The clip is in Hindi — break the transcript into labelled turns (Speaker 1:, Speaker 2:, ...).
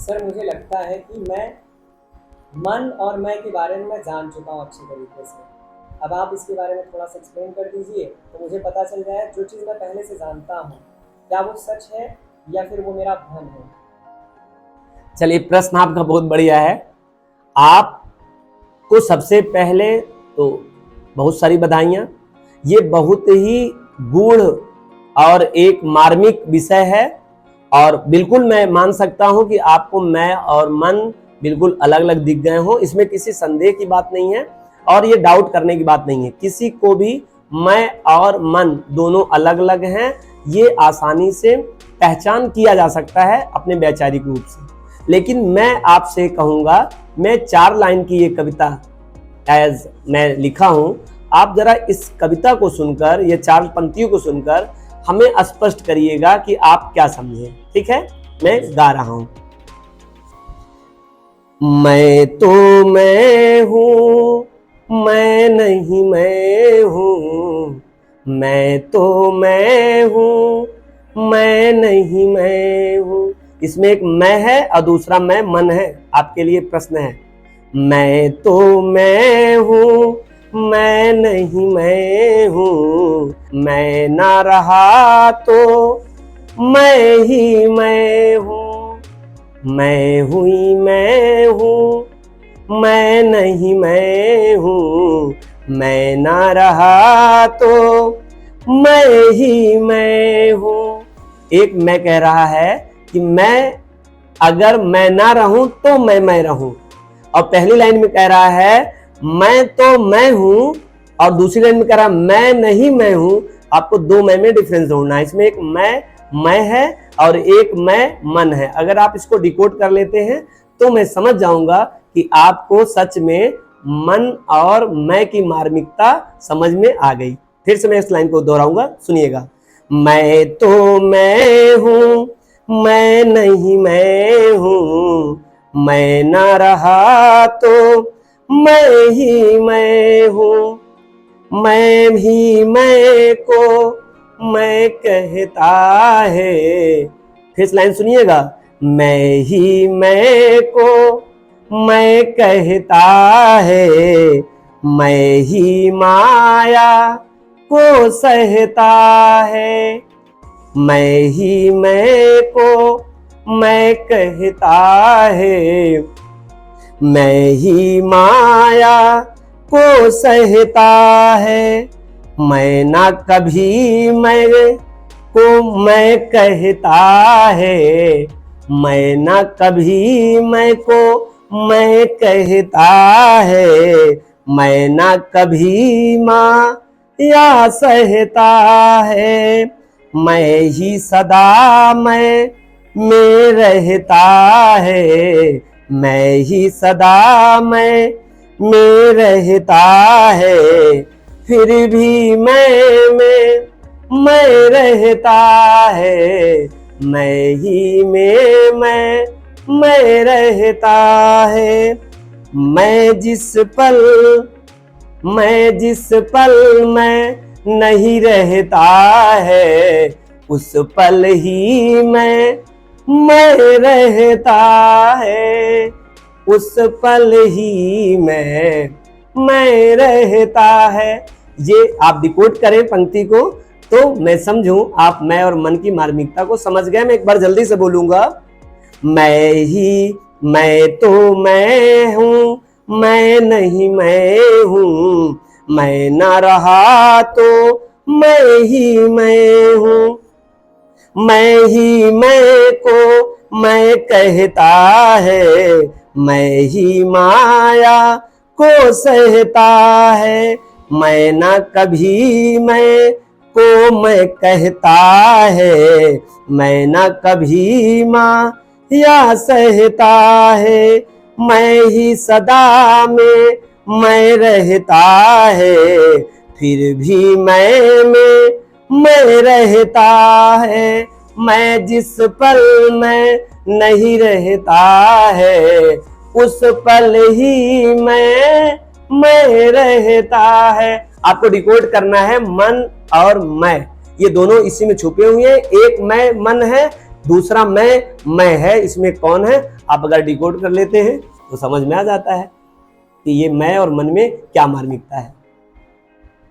Speaker 1: सर मुझे लगता है कि मैं मन और मैं के बारे में मैं जान चुका हूँ अच्छी तरीके से। अब आप इसके बारे में थोड़ा सा एक्सप्लेन कर दीजिए तो मुझे पता चल जाए जो चीज़ मैं पहले से जानता हूँ क्या वो सच है या फिर वो मेरा भ्रम है।
Speaker 2: चलिए, प्रश्न आपका बहुत बढ़िया है। आपको सबसे पहले तो बहुत सारी बधाइयाँ। ये बहुत ही गूढ़ और एक मार्मिक विषय है और बिल्कुल मैं मान सकता हूं कि आपको मैं और मन बिल्कुल अलग अलग दिख गए हों। इसमें किसी संदेह की बात नहीं है और ये डाउट करने की बात नहीं है। किसी को भी मैं और मन दोनों अलग अलग हैं, ये आसानी से पहचान किया जा सकता है अपने वैचारिक रूप से। लेकिन मैं आपसे कहूंगा, मैं 4 लाइन की ये कविता एज मैं लिखा हूं, आप जरा इस कविता को सुनकर, ये 4 पंक्तियों को सुनकर हमें स्पष्ट करिएगा कि आप क्या समझे। ठीक है, मैं गा रहा हूं। मैं तो मैं हूं, मैं नहीं मैं हूं। मैं तो मैं हूं, मैं नहीं मैं हूं। इसमें एक मैं है और दूसरा मैं मन है। आपके लिए प्रश्न है, मैं तो मैं हूं, मैं नहीं मैं हूं। मैं ना रहा तो मैं ही मैं हूं। मैं हुई मैं हूं, मैं नहीं मैं हूं। मैं ना रहा तो मैं ही मैं हूं। एक मैं कह रहा है कि मैं, अगर मैं ना रहूं तो मैं रहूं। और पहली लाइन में कह रहा है मैं तो मैं हूं और दूसरी लाइन में कह रहा है मैं नहीं मैं हूं। आपको 2 मैं में डिफरेंस ढूंढना है। इसमें एक मैं है और एक मैं मन है। अगर आप इसको डिकोड कर लेते हैं तो मैं समझ जाऊंगा कि आपको सच में मन और मैं की मार्मिकता समझ में आ गई। फिर से मैं इस लाइन को दोहराऊंगा, सुनिएगा। मैं तो मैं हूं, मैं नहीं मैं हूं। मैं ना रहा तो मैं ही मैं हूं। मैं भी मैं को मैं कहता है। फिर इस लाइन सुनिएगा, मैं ही मैं को मैं कहता है। मैं ही माया को सहता है। मैं ही मैं को मैं कहता है। मैं ही माया को सहता है। मैं ना कभी मैं को मैं कहता है। मैं ना कभी मैं को मैं कहता है। मैं ना कभी माँ या सहता है। मैं ही सदा मैं में रहता है। मैं ही सदा मैं में रहता है। फिर भी मैं रहता है। मैं ही में मैं रहता है। मैं जिस पल मैं नहीं रहता है, उस पल ही मैं रहता है। उस पल ही मैं रहता है। ये आप डिकोड करें पंक्ति को तो मैं समझूं आप मैं और मन की मार्मिकता को समझ गए। मैं एक बार जल्दी से बोलूंगा, मैं तो मैं हूं, मैं नहीं मैं हूं। मैं ना रहा तो मैं ही मैं हूं। मैं ही मैं को मैं कहता है। मैं ही माया को सहता है। मैं ना कभी मैं को मैं कहता है। मैं ना कभी माँ या सहता है। मैं ही सदा में मैं रहता है। फिर भी मैं रहता है। मैं जिस पल मैं नहीं रहता है, उस पल ही मैं रहता है। आपको डिकोड करना है मन और मैं, ये दोनों इसी में छुपे हुए हैं। एक मैं मन है, दूसरा मैं है, इसमें कौन है आप अगर डिकोड कर लेते हैं तो समझ में आ जाता है कि ये मैं और मन में क्या मार्मिकता है।